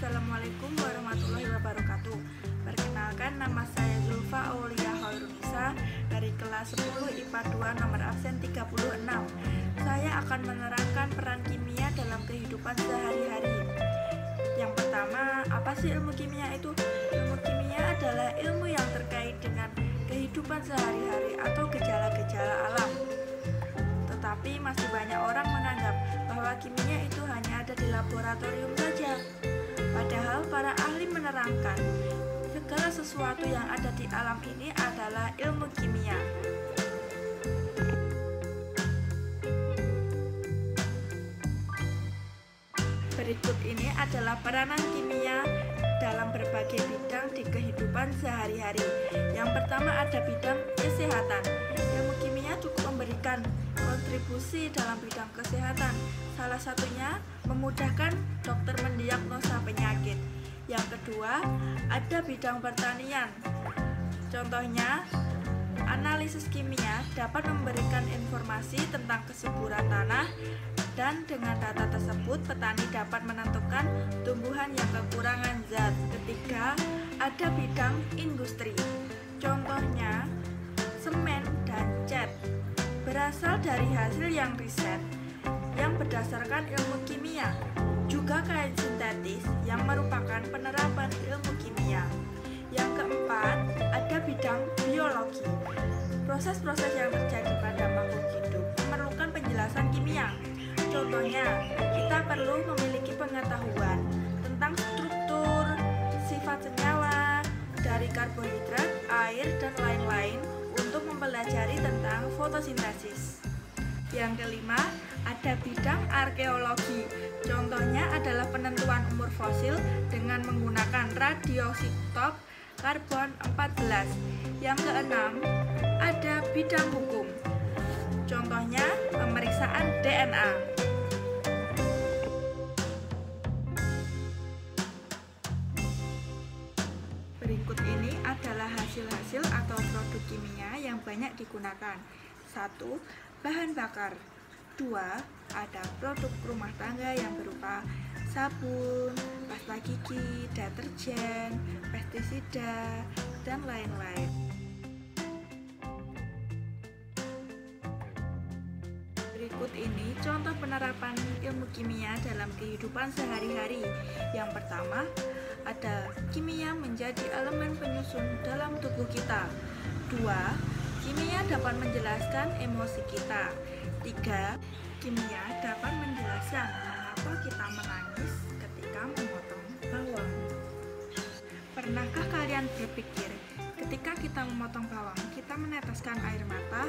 Assalamualaikum warahmatullahi wabarakatuh. Perkenalkan, nama saya Zulfa Aulia Hoirunisa dari kelas 10 IPA 2 nomor absen 36. Saya akan menerangkan peran kimia dalam kehidupan sehari-hari. Yang pertama, apa sih ilmu kimia itu? Ilmu kimia adalah ilmu yang terkait dengan kehidupan sehari-hari atau gejala-gejala alam. Tetapi masih banyak orang menganggap bahwa kimia itu hanya ada di laboratorium saja. Padahal para ahli menerangkan segala sesuatu yang ada di alam ini adalah ilmu kimia. Berikut ini adalah peranan kimia dalam berbagai bidang di kehidupan sehari-hari. Yang pertama ada bidang kesehatan. Ilmu kimia cukup memberikan kontribusi dalam bidang kesehatan. Salah satunya memudahkan dokter mendiagnosa penyakit. Yang kedua, ada bidang pertanian. Contohnya, analisis kimia dapat memberikan informasi tentang kesuburan tanah, dan dengan data tersebut petani dapat menentukan tumbuhan yang kekurangan zat. Ketiga, ada bidang industri. Contohnya, semen dan cat berasal dari hasil yang riset yang berdasarkan ilmu kimia. Juga kain sintetis yang merupakan penerapan ilmu kimia. Yang keempat, ada bidang biologi. Proses-proses yang terjadi pada makhluk hidup memerlukan penjelasan kimia. Contohnya, kita perlu memiliki pengetahuan tentang struktur, sifat senyawa dari karbohidrat, air, dan lain-lain untuk mempelajari tentang fotosintesis. Yang kelima, ada bidang arkeologi. Contohnya adalah penentuan umur fosil dengan menggunakan radioisotop karbon 14. Yang keenam, ada bidang hukum. Contohnya pemeriksaan DNA. Berikut ini adalah hasil-hasil atau produk kimia yang banyak digunakan. 1. Bahan bakar. 2. Ada produk rumah tangga yang berupa sabun, pasta gigi, deterjen, pestisida, dan lain-lain. Berikut ini contoh penerapan ilmu kimia dalam kehidupan sehari-hari. Yang pertama, ada kimia menjadi elemen penyusun dalam tubuh kita. 2. Kimia dapat menjelaskan emosi kita. 3. Kimia dapat menjelaskan mengapa kita menangis ketika memotong bawang. Pernahkah kalian berpikir ketika kita memotong bawang, kita meneteskan air mata?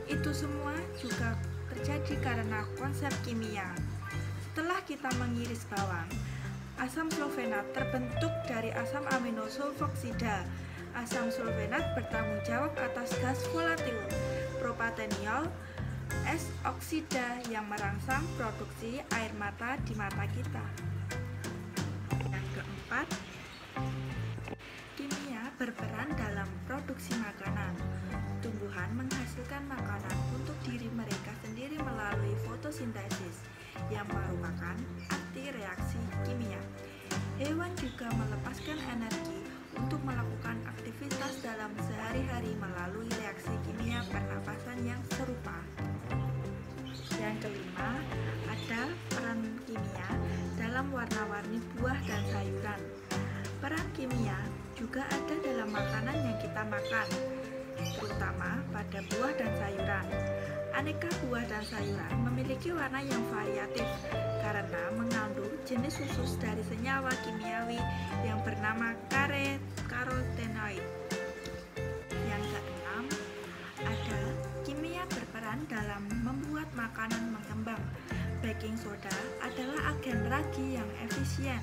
Itu semua juga terjadi karena konsep kimia. Setelah kita mengiris bawang, asam sulfenat terbentuk dari asam amino sulfoksida. Asam sulfenat bertanggung jawab atas gas volatil propanteniol es oksida yang merangsang produksi air mata di mata kita. Yang keempat, kimia berperan dalam produksi makanan. Tumbuhan menghasilkan makanan untuk diri mereka sendiri melalui fotosintesis yang merupakan arti reaksi kimia. Hewan juga melepaskan energi untuk melakukan aktivitas dalam sehari-hari melalui reaksi kimia pernapasan yang serupa. Yang kelima, ada peran kimia dalam warna-warni buah dan sayuran. Peran kimia juga ada dalam makanan yang kita makan, terutama pada buah dan sayuran. Aneka buah dan sayuran memiliki warna yang variatif karena mengandung jenis khusus dari senyawa kimiawi yang bernama karotenoid. Yang keenam, ada kimia berperan dalam membuat makanan mengembang. Baking soda adalah agen ragi yang efisien.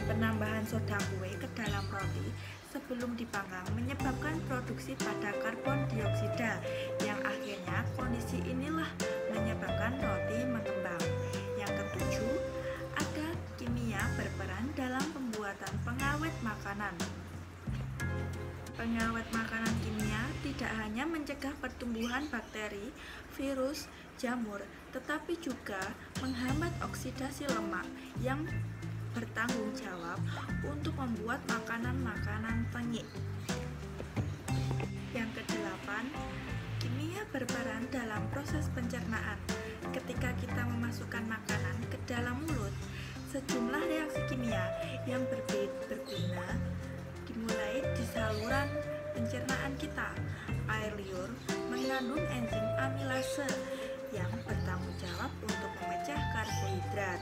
Penambahan soda kue ke dalam roti sebelum dipanggang menyebabkan produksi pada karbon dioksida yang akhirnya kondisi inilah menyebabkan roti mengembang. Yang ketujuh, ada kimia berperan dalam pembuatan pengawet makanan. Pengawet makanan kimia tidak hanya mencegah pertumbuhan bakteri, virus, jamur, tetapi juga menghambat oksidasi lemak yang bertanggung jawab untuk membuat makanan-makanan penyik. Yang kedelapan, kimia berperan dalam proses pencernaan. Ketika kita memasukkan makanan ke dalam mulut, sejumlah reaksi kimia yang berguna dimulai di saluran pencernaan kita. Air liur mengandung enzim amilase yang bertanggung jawab untuk memecah karbohidrat.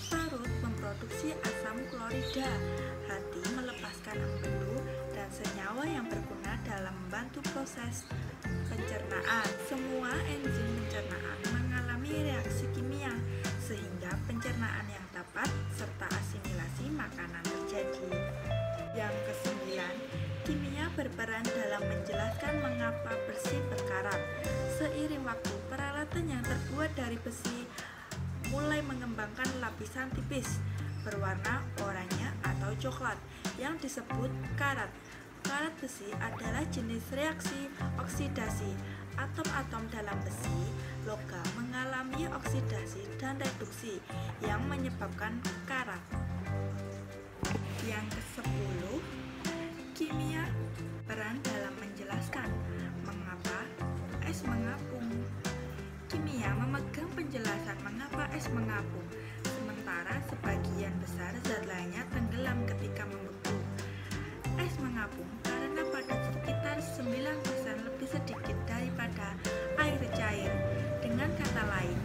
Parut memproduksi asam klorida. Hati melepaskan empedu dan senyawa yang berguna dalam membantu proses pencernaan. Semua enzim pencernaan mengalami reaksi kimia sehingga pencernaan yang tepat serta asimilasi makanan terjadi. Yang kesembilan, kimia berperan dalam menjelaskan mengapa besi berkarat. Seiring waktu, peralatan yang terbuat dari besi mulai mengembangkan lapisan tipis berwarna oranye atau coklat yang disebut karat. Karat besi adalah jenis reaksi oksidasi. Atom-atom dalam besi logam mengalami oksidasi dan reduksi yang menyebabkan karat. Yang ke-10, kimia peran dalam menjelaskan mengapa es mengapung. Kimia memegang penjelasan mengapa es mengapung, sementara sebagian besar zat lainnya tenggelam ketika membeku. Es mengapung karena pada sekitar 9% lebih sedikit daripada air cair. Dengan kata lain,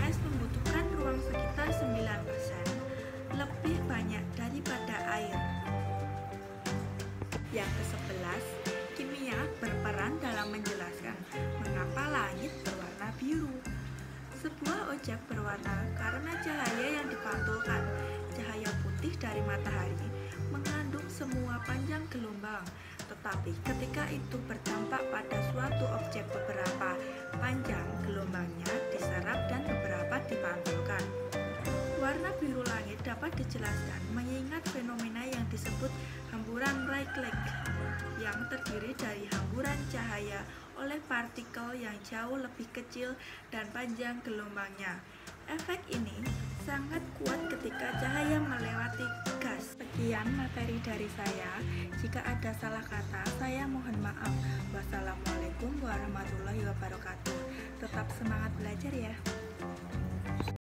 es membutuhkan ruang sekitar 9% lebih banyak daripada air. Yang ke-11, kimia berperan dalam menjelaskan mengapa langit berwarna biru. Sebuah objek berwarna karena cahaya yang dipantulkan. Cahaya putih dari matahari mengandung semua panjang gelombang, tetapi ketika itu berdampak pada suatu objek, beberapa panjang gelombangnya diserap dan beberapa dipantulkan. Warna biru langit dapat dijelaskan mengingat fenomena yang disebut hamburan Rayleigh yang terdiri dari hamburan cahaya oleh partikel yang jauh lebih kecil dan panjang gelombangnya. Efek ini sangat kuat ketika cahaya melewati gas. Sekian materi dari saya. Jika ada salah kata, saya mohon maaf. Wassalamualaikum warahmatullahi wabarakatuh. Tetap semangat belajar ya.